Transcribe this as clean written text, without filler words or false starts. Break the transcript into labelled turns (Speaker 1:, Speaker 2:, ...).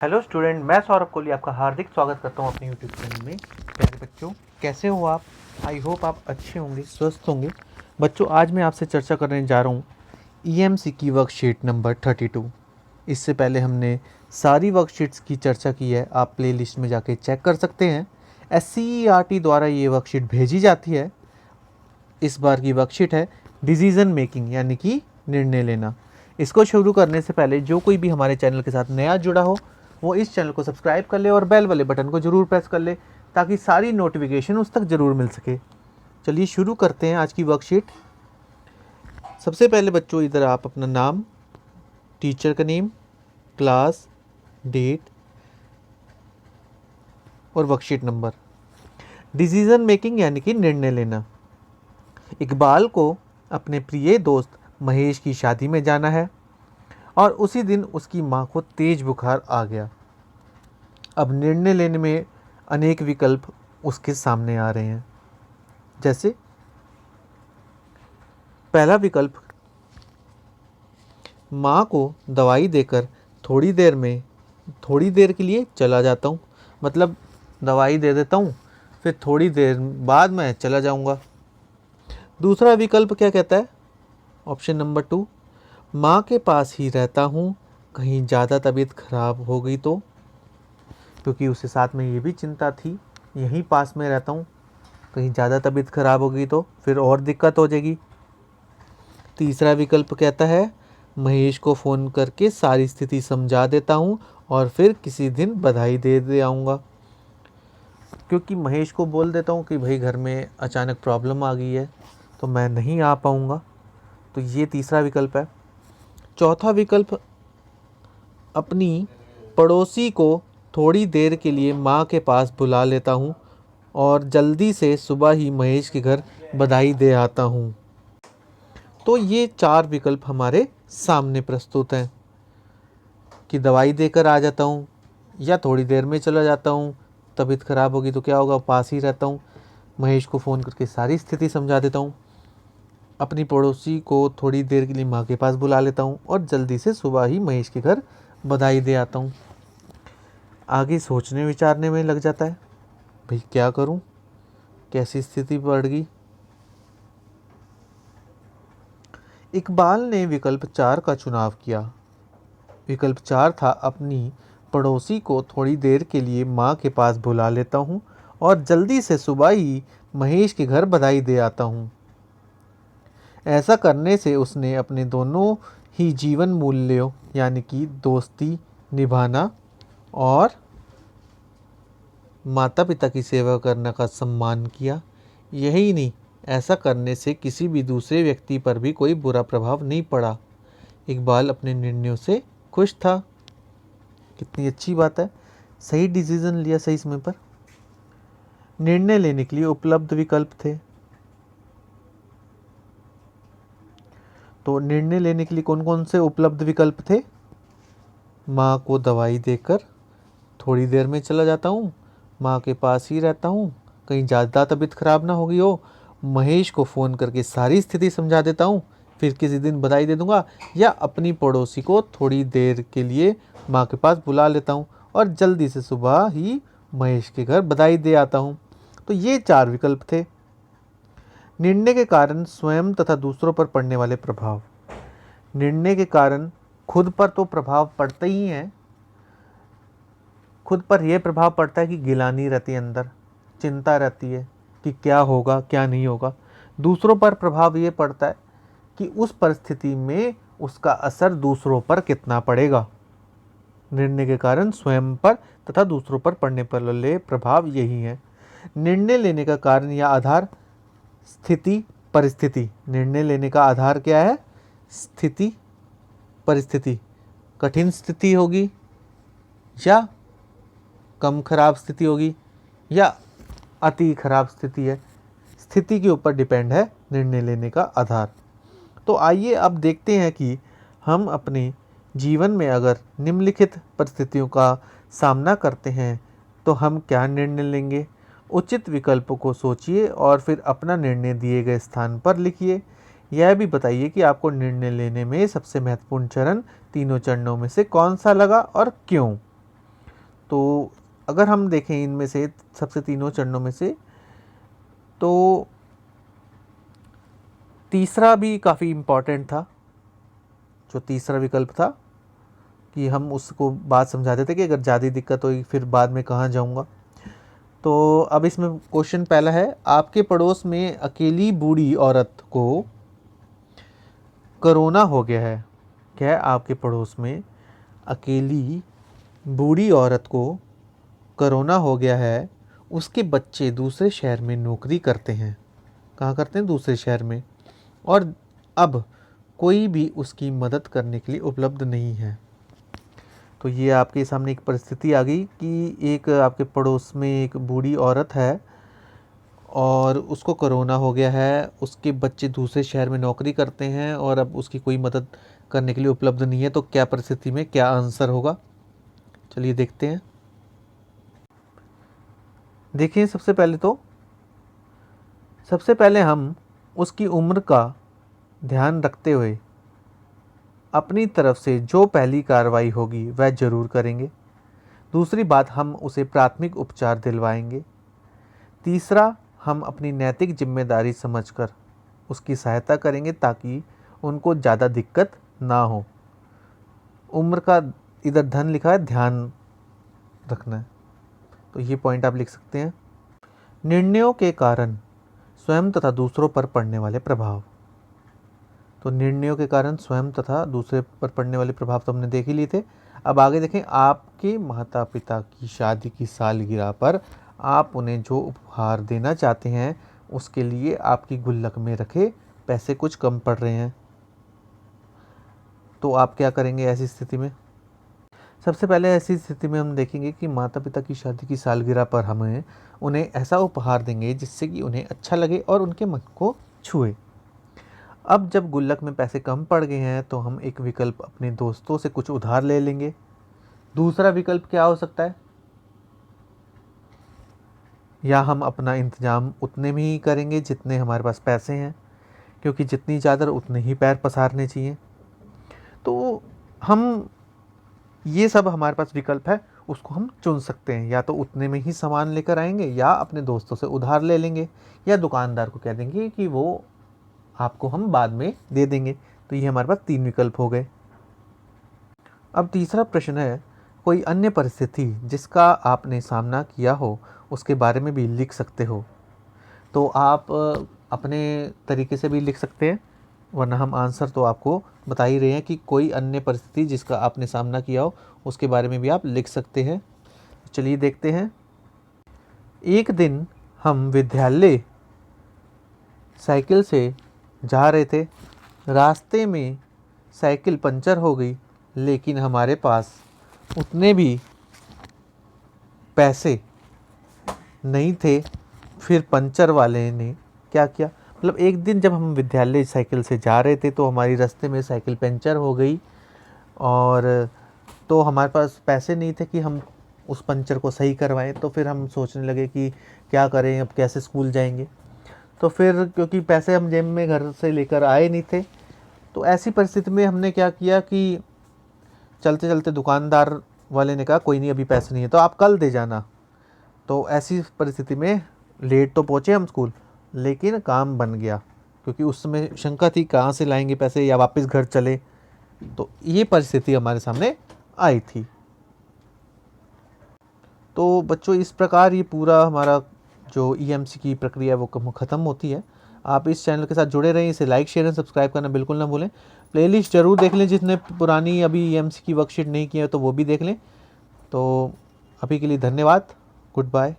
Speaker 1: Hello student, मैं सौरभ कोहली आपका हार्दिक स्वागत करता हूं अपने यूट्यूब चैनल में। प्यारे बच्चों, कैसे हो आप? आई होप आप अच्छे होंगे, स्वस्थ होंगे। बच्चों, आज मैं आपसे चर्चा करने जा रहा हूं ईएमसी की वर्कशीट नंबर 32। इससे पहले हमने सारी वर्कशीट्स की चर्चा की है, आप प्लेलिस्ट में जाके चेक कर सकते हैं। SCERT द्वारा ये वर्कशीट भेजी जाती है। इस बार की वर्कशीट है डिसीजन मेकिंग, यानी कि निर्णय लेना। इसको शुरू करने से पहले जो कोई भी हमारे चैनल के साथ नया जुड़ा हो वो इस चैनल को सब्सक्राइब कर ले और बेल वाले बटन को ज़रूर प्रेस कर ले, ताकि सारी नोटिफिकेशन उस तक ज़रूर मिल सके। चलिए शुरू करते हैं आज की वर्कशीट। सबसे पहले बच्चों, इधर आप अपना नाम, टीचर का नेम, क्लास, डेट और वर्कशीट नंबर। डिसीजन मेकिंग यानी कि निर्णय लेना। इकबाल को अपने प्रिय दोस्त महेश की शादी में जाना है और उसी दिन उसकी माँ को तेज बुखार आ गया। अब निर्णय लेने में अनेक विकल्प उसके सामने आ रहे हैं। जैसे पहला विकल्प, माँ को दवाई देकर थोड़ी देर के लिए चला जाता हूँ। मतलब दवाई दे देता हूँ, फिर थोड़ी देर बाद मैं चला जाऊँगा। दूसरा विकल्प क्या कहता है? ऑप्शन नंबर 2, माँ के पास ही रहता हूँ, कहीं ज़्यादा तबीयत खराब हो गई तो। क्योंकि उसे साथ में ये भी चिंता थी, यहीं पास में रहता हूँ, कहीं ज़्यादा तबीयत खराब हो गई तो फिर और दिक्कत हो जाएगी। तीसरा विकल्प कहता है, महेश को फ़ोन करके सारी स्थिति समझा देता हूँ और फिर किसी दिन बधाई दे आऊँगा। क्योंकि महेश को बोल देता हूँ कि भाई घर में अचानक प्रॉब्लम आ गई है तो मैं नहीं आ पाऊँगा। तो ये तीसरा विकल्प है। चौथा विकल्प, अपनी पड़ोसी को थोड़ी देर के लिए माँ के पास बुला लेता हूँ और जल्दी से सुबह ही महेश के घर बधाई दे आता हूँ। तो ये 4 विकल्प हमारे सामने प्रस्तुत हैं कि दवाई देकर आ जाता हूँ, या थोड़ी देर में चला जाता हूँ, तबीयत ख़राब होगी तो क्या होगा, पास ही रहता हूँ, महेश को फ़ोन करके सारी स्थिति समझा देता हूँ, अपनी पड़ोसी को थोड़ी देर के लिए माँ के पास बुला लेता हूँ और जल्दी से सुबह ही महेश के घर बधाई दे आता हूँ। आगे सोचने विचारने में लग जाता है, भाई क्या करूँ, कैसी स्थिति बढ़ गई। इकबाल ने विकल्प 4 का चुनाव किया। विकल्प 4 था, अपनी पड़ोसी को थोड़ी देर के लिए माँ के पास बुला लेता हूँ और जल्दी से सुबह ही महेश के घर बधाई दे आता हूँ। ऐसा करने से उसने अपने दोनों ही जीवन मूल्यों यानी कि दोस्ती निभाना और माता पिता की सेवा करने का सम्मान किया। यही नहीं, ऐसा करने से किसी भी दूसरे व्यक्ति पर भी कोई बुरा प्रभाव नहीं पड़ा। इकबाल अपने निर्णयों से खुश था। कितनी अच्छी बात है, सही डिसीजन लिया सही समय पर। निर्णय लेने के लिए उपलब्ध विकल्प थे। तो निर्णय लेने के लिए कौन कौन से उपलब्ध विकल्प थे? माँ को दवाई देकर थोड़ी देर में चला जाता हूँ, माँ के पास ही रहता हूँ, कहीं ज़्यादा तबीयत खराब ना हो गई हो, महेश को फ़ोन करके सारी स्थिति समझा देता हूँ, फिर किसी दिन बधाई दे दूँगा, या अपनी पड़ोसी को थोड़ी देर के लिए माँ के पास बुला लेता हूँ और जल्दी से सुबह ही महेश के घर बधाई दे आता हूँ। तो ये 4 विकल्प थे। निर्णय के कारण स्वयं तथा दूसरों पर पड़ने वाले प्रभाव। निर्णय के कारण खुद पर तो प्रभाव पड़ता ही है। खुद पर यह प्रभाव पड़ता है कि गिलानी रहती है, अंदर चिंता रहती है कि क्या होगा क्या नहीं होगा। दूसरों पर प्रभाव ये पड़ता है कि उस परिस्थिति में उसका असर दूसरों पर कितना पड़ेगा। निर्णय के कारण स्वयं पर तथा दूसरों पर पड़ने वाले प्रभाव यही है। निर्णय लेने का कारण या आधार, स्थिति, परिस्थिति। निर्णय लेने का आधार क्या है? स्थिति, परिस्थिति। कठिन स्थिति होगी या कम खराब स्थिति होगी या अति खराब स्थिति है, स्थिति के ऊपर डिपेंड है निर्णय लेने का आधार। तो आइए अब देखते हैं कि हम अपने जीवन में अगर निम्नलिखित परिस्थितियों का सामना करते हैं तो हम क्या निर्णय लेंगे। उचित विकल्पों को सोचिए और फिर अपना निर्णय दिए गए स्थान पर लिखिए। यह भी बताइए कि आपको निर्णय लेने में सबसे महत्वपूर्ण चरण तीनों चरणों में से कौन सा लगा और क्यों। तो अगर हम देखें इनमें से सबसे तीनों चरणों में से, तो तीसरा भी काफ़ी इम्पॉर्टेंट था। जो तीसरा विकल्प था कि हम उसको बात समझाते थे कि अगर ज़्यादा दिक्कत हुई फिर बाद में कहाँ जाऊँगा। तो अब इसमें क्वेश्चन पहला है, आपके पड़ोस में अकेली बूढ़ी औरत को कोरोना हो गया है। क्या है? आपके पड़ोस में अकेली बूढ़ी औरत को कोरोना हो गया है। उसके बच्चे दूसरे शहर में नौकरी करते हैं। कहाँ करते हैं? दूसरे शहर में। और अब कोई भी उसकी मदद करने के लिए उपलब्ध नहीं है। तो ये आपके सामने एक परिस्थिति आ गई कि एक आपके पड़ोस में एक बूढ़ी औरत है और उसको कोरोना हो गया है। उसके बच्चे दूसरे शहर में नौकरी करते हैं और अब उसकी कोई मदद करने के लिए उपलब्ध नहीं है। तो क्या परिस्थिति में क्या आंसर होगा? चलिए देखते हैं। देखिए, सबसे पहले हम उसकी उम्र का ध्यान रखते हुए अपनी तरफ से जो पहली कार्रवाई होगी वह ज़रूर करेंगे। दूसरी बात, हम उसे प्राथमिक उपचार दिलवाएंगे। तीसरा, हम अपनी नैतिक जिम्मेदारी समझकर उसकी सहायता करेंगे ताकि उनको ज़्यादा दिक्कत ना हो। उम्र का इधर धन लिखा है, ध्यान रखना है, तो ये पॉइंट आप लिख सकते हैं। निर्णयों के कारण स्वयं तथा दूसरों पर पड़ने वाले प्रभाव। तो निर्णयों के कारण स्वयं तथा दूसरे पर पड़ने वाले प्रभाव तो हमने देख ही लिए थे। अब आगे देखें, आपके माता पिता की शादी की सालगिरह पर आप उन्हें जो उपहार देना चाहते हैं उसके लिए आपकी गुल्लक में रखे पैसे कुछ कम पड़ रहे हैं। तो आप क्या करेंगे ऐसी स्थिति में? सबसे पहले ऐसी स्थिति में हम देखेंगे कि माता पिता की शादी की सालगिरह पर हमें उन्हें ऐसा उपहार देंगे जिससे कि उन्हें अच्छा लगे और उनके मन को छुए। अब जब गुल्लक में पैसे कम पड़ गए हैं तो हम एक विकल्प अपने दोस्तों से कुछ उधार ले लेंगे। दूसरा विकल्प क्या हो सकता है? या हम अपना इंतजाम उतने में ही करेंगे जितने हमारे पास पैसे हैं, क्योंकि जितनी चादर उतने ही पैर पसारने चाहिए। तो हम ये सब हमारे पास विकल्प है, उसको हम चुन सकते हैं। या तो उतने में ही सामान लेकर आएंगे, या अपने दोस्तों से उधार ले लेंगे, या दुकानदार को कह देंगे कि वो आपको हम बाद में दे देंगे। तो ये हमारे पास 3 विकल्प हो गए। अब तीसरा प्रश्न है, कोई अन्य परिस्थिति जिसका आपने सामना किया हो उसके बारे में भी लिख सकते हो। तो आप अपने तरीके से भी लिख सकते हैं, वरना हम आंसर तो आपको बता ही रहे हैं कि कोई अन्य परिस्थिति जिसका आपने सामना किया हो उसके बारे में भी आप लिख सकते हैं। चलिए देखते हैं। एक दिन हम विद्यालय साइकिल से जा रहे थे। रास्ते में साइकिल पंचर हो गई, लेकिन हमारे पास उतने भी पैसे नहीं थे। फिर पंचर वाले ने क्या किया? मतलब एक दिन जब हम विद्यालय साइकिल से जा रहे थे तो हमारी रास्ते में साइकिल पंचर हो गई, और तो हमारे पास पैसे नहीं थे कि हम उस पंचर को सही करवाएं। तो फिर हम सोचने लगे कि क्या करें, अब कैसे स्कूल जाएंगे। तो फिर क्योंकि पैसे हम जेब में घर से लेकर आए नहीं थे, तो ऐसी परिस्थिति में हमने क्या किया कि चलते चलते दुकानदार वाले ने कहा कोई नहीं, अभी पैसे नहीं है तो आप कल दे जाना। तो ऐसी परिस्थिति में लेट तो पहुँचे हम स्कूल, लेकिन काम बन गया, क्योंकि उस समय शंका थी कहाँ से लाएंगे पैसे या वापस घर चले। तो ये परिस्थिति हमारे सामने आई थी। तो बच्चों, इस प्रकार ये पूरा हमारा जो ईएमसी की प्रक्रिया है वो ख़त्म होती है। आप इस चैनल के साथ जुड़े रहें, इसे लाइक शेयर एंड सब्सक्राइब करना बिल्कुल ना भूलें। प्लेलिस्ट ज़रूर देख लें, जिसने पुरानी अभी ईएमसी की वर्कशीट नहीं की है तो वो भी देख लें। तो अभी के लिए धन्यवाद, गुड बाय।